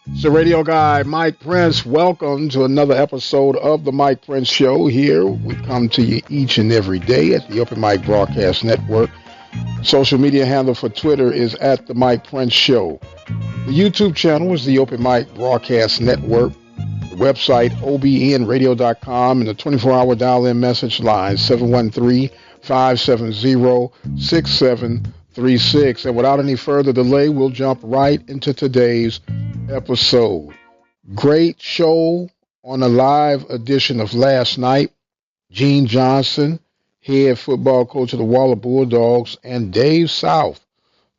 It's the radio guy, Mike Prince. Welcome to another episode of the Mike Prince Show. Here we come to you each and every day at the Open Mic Broadcast Network. Social media handle for Twitter is at the Mike Prince Show. The YouTube channel is the Open Mic Broadcast Network. The website, obnradio.com, and the 24-hour dial-in message line, 713-570-6736. And without any further delay, we'll jump right into today's episode. Great show on a live edition of last night. Gene Johnson, head football coach of the Waller Bulldogs, and Dave South,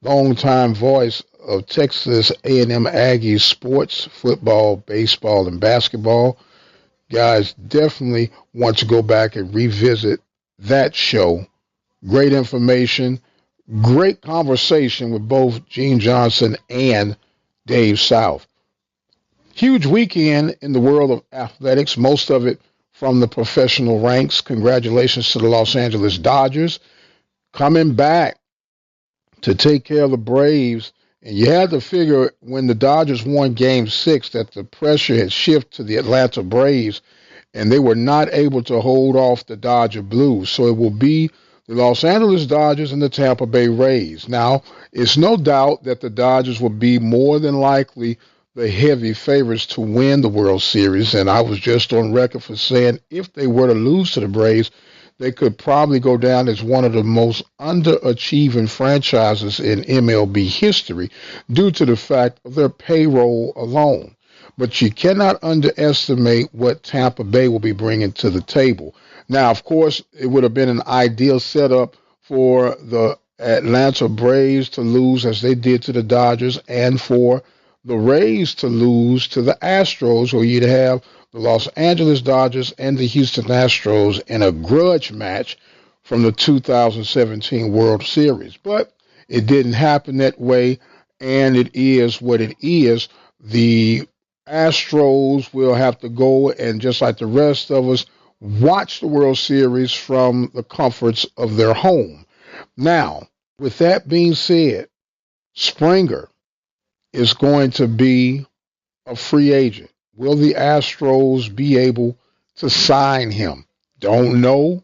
longtime voice of Texas A&M Aggies sports, football, baseball, and basketball. Guys, definitely want to go back and revisit that show. Great information, great conversation with both Gene Johnson and Dave South. Huge weekend in the world of athletics, most of it from the professional ranks. Congratulations to the Los Angeles Dodgers coming back to take care of the Braves. And you had to figure when the Dodgers won Game 6 that the pressure had shifted to the Atlanta Braves, and they were not able to hold off the Dodger Blues. So it will be the Los Angeles Dodgers and the Tampa Bay Rays. Now, it's no doubt that the Dodgers will be more than likely the heavy favorites to win the World Series, and I was just on record for saying if they were to lose to the Braves, they could probably go down as one of the most underachieving franchises in MLB history due to the fact of their payroll alone. But you cannot underestimate what Tampa Bay will be bringing to the table. Now, of course, it would have been an ideal setup for the Atlanta Braves to lose as they did to the Dodgers and for the Rays to lose to the Astros, where you'd have the Los Angeles Dodgers and the Houston Astros in a grudge match from the 2017 World Series. But it didn't happen that way, and it is what it is. The Astros will have to go and, just like the rest of us, watch the World Series from the comforts of their home. Now, with that being said, Springer is going to be a free agent. Will the Astros be able to sign him? Don't know.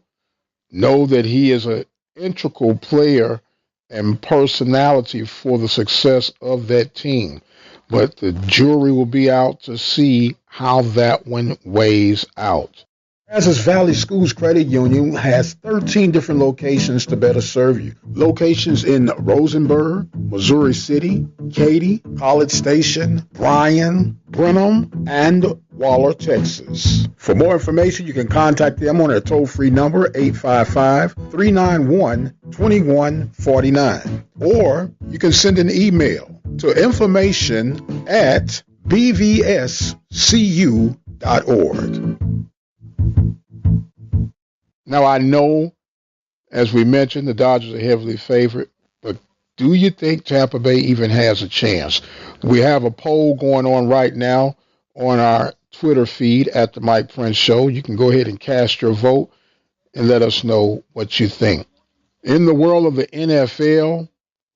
Know that he is an integral player and personality for the success of that team. But the jury will be out to see how that one weighs out. Brazos Valley Schools Credit Union has 13 different locations to better serve you. Locations in Rosenberg, Missouri City, Katy, College Station, Bryan, Brenham, and Waller, Texas. For more information, you can contact them on their toll-free number, 855-391-2149. Or you can send an email to information@bvscu.org. Now, I know, as we mentioned, the Dodgers are heavily favored, but do you think Tampa Bay even has a chance? We have a poll going on right now on our Twitter feed at the Mike Prince Show. You can go ahead and cast your vote and let us know what you think. In the world of the NFL,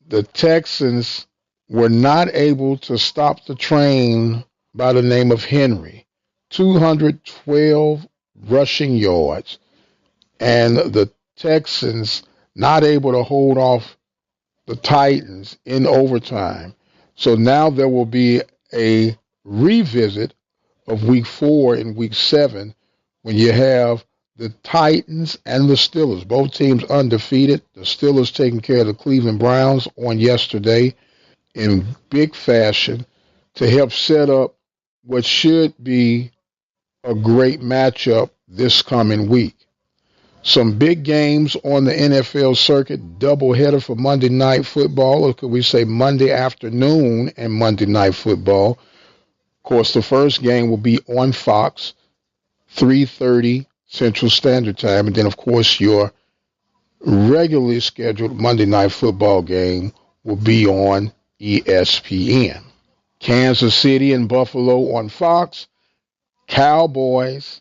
the Texans were not able to stop the train by the name of Henry. 212 rushing yards. And the Texans not able to hold off the Titans in overtime. So now there will be a revisit of week 4 and week 7 when you have the Titans and the Steelers, both teams undefeated. The Steelers taking care of the Cleveland Browns on yesterday in big fashion to help set up what should be a great matchup this coming week. Some big games on the NFL circuit, doubleheader for Monday Night Football, or could we say Monday afternoon and Monday Night Football. Of course, the first game will be on Fox, 3:30 Central Standard Time, and then, of course, your regularly scheduled Monday Night Football game will be on ESPN. Kansas City and Buffalo on Fox, Cowboys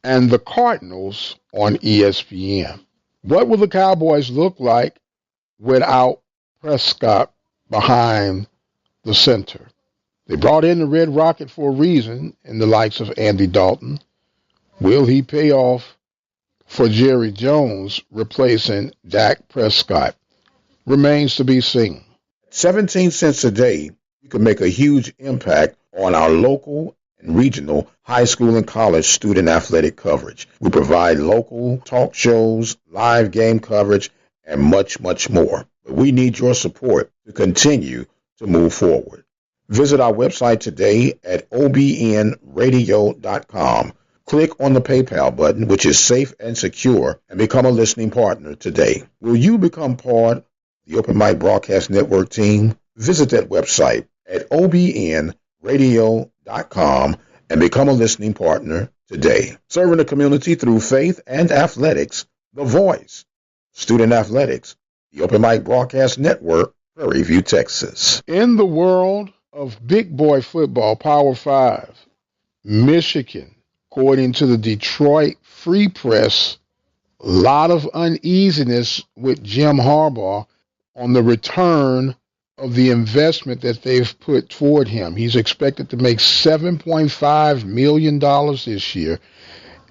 and the Cardinals on ESPN. What will the Cowboys look like without Prescott behind the center? They brought in the Red Rocket for a reason in the likes of Andy Dalton. Will he pay off for Jerry Jones replacing Dak Prescott? Remains to be seen. 17 cents a day, you can make a huge impact on our local and regional high school and college student athletic coverage. We provide local talk shows, live game coverage, and much, much more. But we need your support to continue to move forward. Visit our website today at obnradio.com. Click on the PayPal button, which is safe and secure, and become a listening partner today. Will you become part of the Open Mic Broadcast Network team? Visit that website at obnradio.com and become a listening partner today. Serving the community through faith and athletics, The Voice, Student Athletics, the Open Mic Broadcast Network, Prairie View, Texas. In the world of big boy football, Power 5, Michigan, according to the Detroit Free Press, a lot of uneasiness with Jim Harbaugh on the return of the investment that they've put toward him. He's expected to make $7.5 million this year,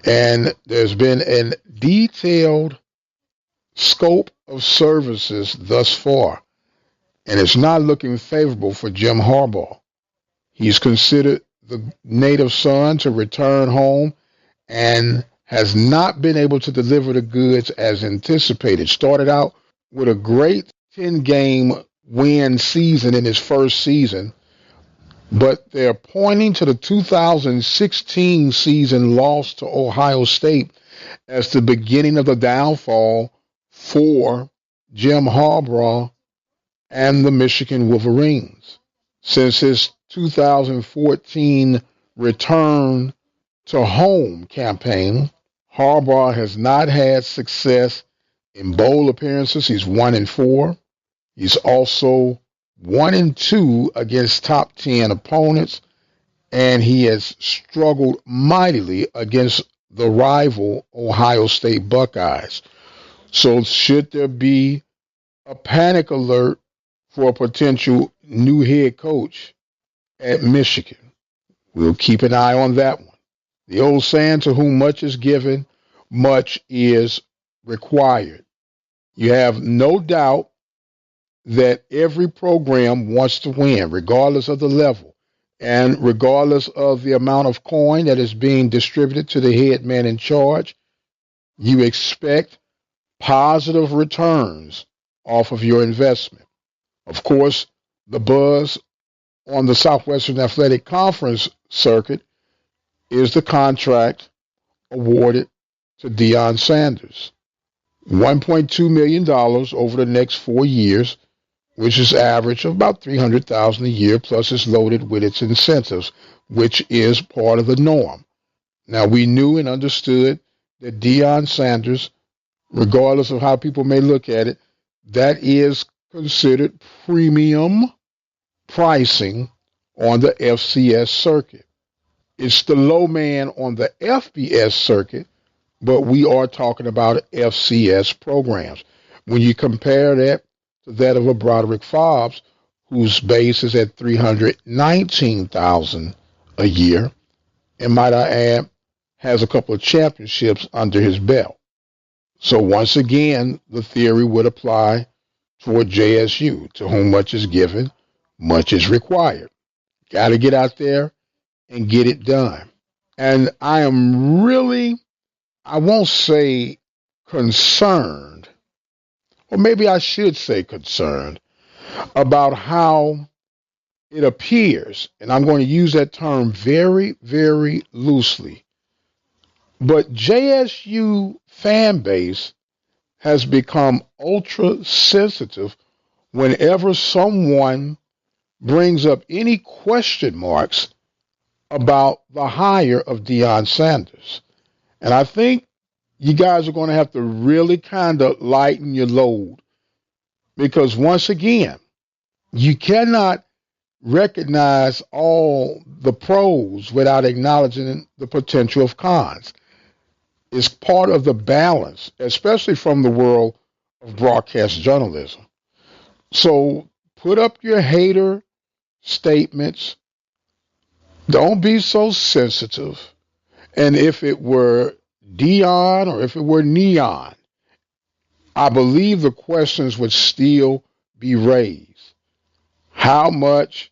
and there's been a detailed scope of services thus far, and it's not looking favorable for Jim Harbaugh. He's considered the native son to return home and has not been able to deliver the goods as anticipated. Started out with a great 10-game win season in his first season, but they're pointing to the 2016 season loss to Ohio State as the beginning of the downfall for Jim Harbaugh and the Michigan Wolverines. Since his 2014 return to home campaign, Harbaugh has not had success in bowl appearances. He's 1-4. He's also 1-2 against top 10 opponents, and he has struggled mightily against the rival Ohio State Buckeyes. So should there be a panic alert for a potential new head coach at Michigan? We'll keep an eye on that one. The old saying, to whom much is given, much is required. You have no doubt that every program wants to win, regardless of the level and regardless of the amount of coin that is being distributed to the head man in charge. You expect positive returns off of your investment. Of course, the buzz on the Southwestern Athletic Conference circuit is the contract awarded to Deion Sanders. $1.2 million over the next 4 years, which is average of about $300,000 a year, plus it's loaded with its incentives, which is part of the norm. Now, we knew and understood that Deion Sanders, regardless of how people may look at it, that is considered premium pricing on the FCS circuit. It's the low man on the FBS circuit, but we are talking about FCS programs. When you compare that to that of a Broderick Fobbs, whose base is at $319,000 a year, and might I add, has a couple of championships under his belt. So once again, the theory would apply toward JSU, to whom much is given, much is required. Got to get out there and get it done. And I am really, I won't say concerned, or maybe I should say concerned, about how it appears, and I'm going to use that term very, very loosely, but JSU fan base has become ultra sensitive whenever someone brings up any question marks about the hire of Deion Sanders. And I think you guys are going to have to really kind of lighten your load, because once again, you cannot recognize all the pros without acknowledging the potential of cons. It's part of the balance, especially from the world of broadcast journalism. So put up your hater statements, Don't be so sensitive. And if it were Dion or if it were Neon, I believe the questions would still be raised. How much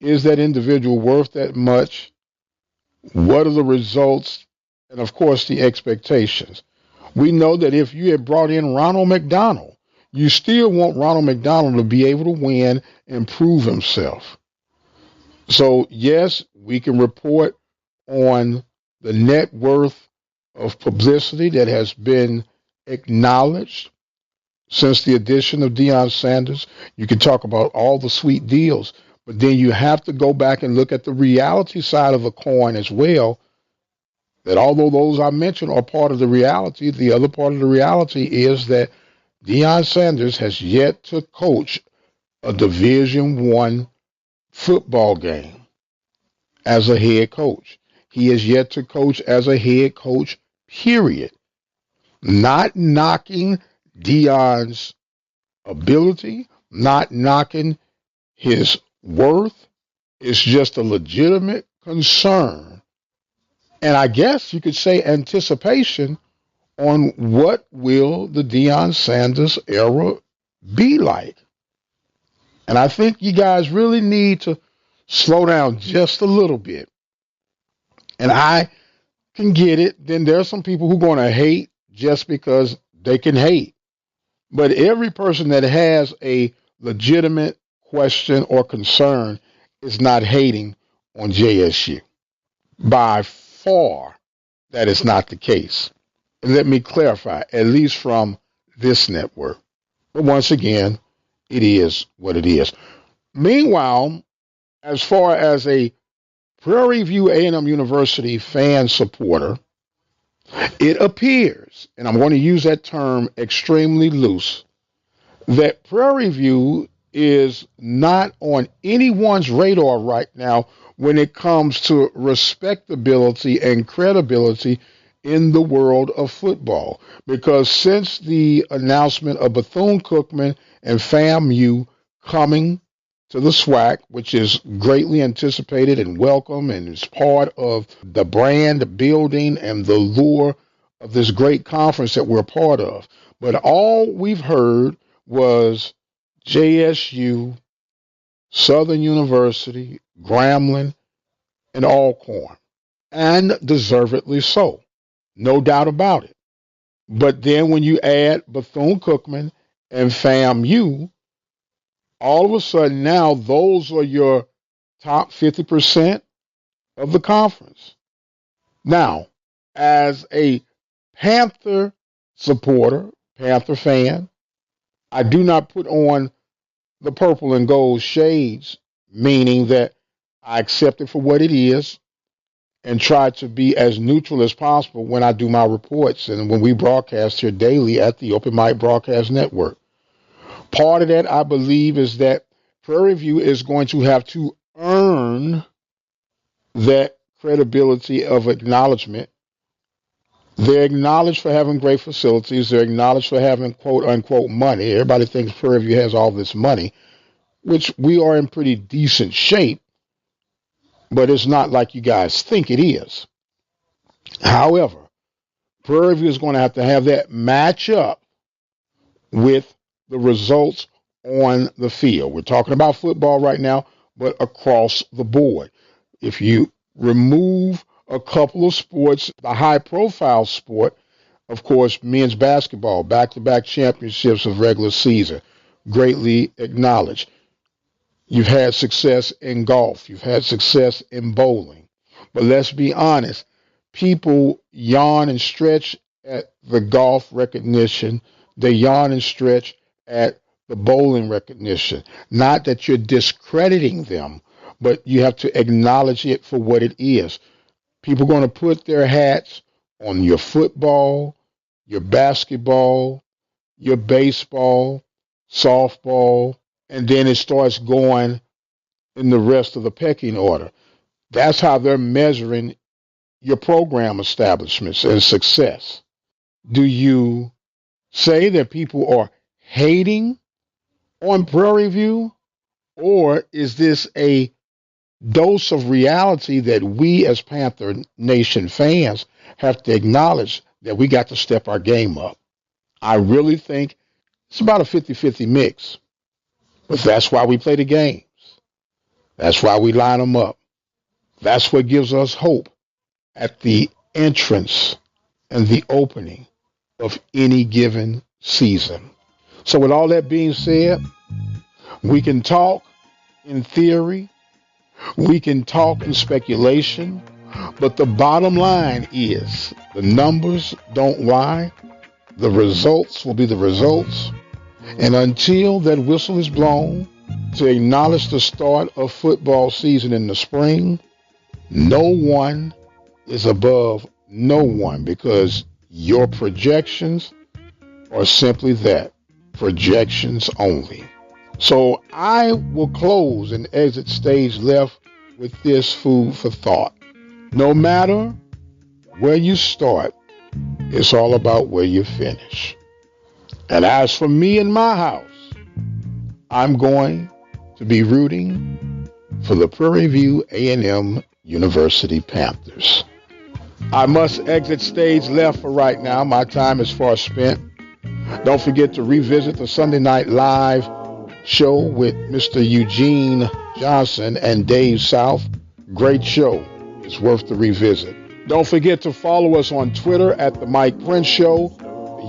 is that individual worth that much? What are the results? And of course, the expectations. We know that if you had brought in Ronald McDonald, you still want Ronald McDonald to be able to win and prove himself. So, yes, we can report on the net worth of publicity that has been acknowledged since the addition of Deion Sanders. You can talk about all the sweet deals, but then you have to go back and look at the reality side of the coin as well. That although those I mentioned are part of the reality, the other part of the reality is that Deion Sanders has yet to coach a Division I football game as a head coach. He is yet to coach as a head coach, period. Not knocking Deion's ability, not knocking his worth. It's just a legitimate concern. And I guess you could say anticipation on what will the Deion Sanders era be like. And I think you guys really need to slow down just a little bit. And I can get it. Then there are some people who are going to hate just because they can hate. But every person that has a legitimate question or concern is not hating on JSU. By far, that is not the case. And let me clarify, at least from this network. But once again, it is what it is. Meanwhile, as far as a Prairie View A&M University fan supporter, it appears, and I'm going to use that term extremely loose, that Prairie View is not on anyone's radar right now when it comes to respectability and credibility in the world of football. Because since the announcement of Bethune-Cookman and FAMU coming to the SWAC, which is greatly anticipated and welcome and is part of the brand building and the lure of this great conference that we're part of. But all we've heard was JSU, Southern University, Grambling, and Alcorn, and deservedly so. No doubt about it. But then when you add Bethune-Cookman and FAMU, all of a sudden now those are your top 50% of the conference. Now, as a Panther supporter, Panther fan, I do not put on the purple and gold shades, meaning that I accept it for what it is and try to be as neutral as possible when I do my reports and when we broadcast here daily at the Open Mic Broadcast Network. Part of that, I believe, is that Prairie View is going to have to earn that credibility of acknowledgement. They're acknowledged for having great facilities. They're acknowledged for having quote unquote money. Everybody thinks Prairie View has all this money, which we are in pretty decent shape, but it's not like you guys think it is. However, Prairie View is going to have that match up with the results on the field. We're talking about football right now, but across the board. If you remove a couple of sports, the high profile sport, of course, men's basketball, back to back championships of regular season, greatly acknowledged. You've had success in golf. You've had success in bowling. But let's be honest, people yawn and stretch at the golf recognition. They yawn and stretch at the bowling recognition. Not that you're discrediting them, but you have to acknowledge it for what it is. People are going to put their hats on your football, your basketball, your baseball, softball, and then it starts going in the rest of the pecking order. That's how they're measuring your program establishments and success. Do you say that people are hating on Prairie View, or is this a dose of reality that we as Panther Nation fans have to acknowledge that we got to step our game up. I really think it's about a 50-50 mix. But that's why we play the games. That's why we line them up. That's what gives us hope at the entrance and the opening of any given season. So with all that being said, we can talk in theory, we can talk in speculation, but the bottom line is the numbers don't lie. The results will be the results. And until that whistle is blown to acknowledge the start of football season in the spring, no one is above no one, because your projections are simply that, projections only. So I will close and exit stage left with this food for thought. No matter where you start, it's all about where you finish. And as for me and my house, I'm going to be rooting for the Prairie View A&M University Panthers. I must exit stage left for right now. My time is far spent. Don't forget to revisit the Sunday Night Live show with Mr. Eugene Johnson and Dave South. Great show. It's worth the revisit. Don't forget to follow us on Twitter at The Mike Prince Show,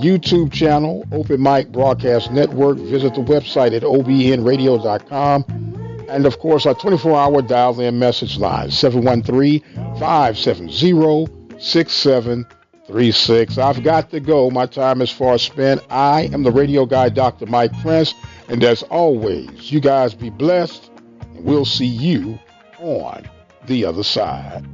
YouTube channel, Open Mic Broadcast Network. Visit the website at obnradio.com. And, of course, our 24-hour dial-in message line, 713-570-6736. I've got to go. My time is far spent. I am the radio guy, Dr. Mike Prince. And as always, you guys be blessed, and we'll see you on the other side.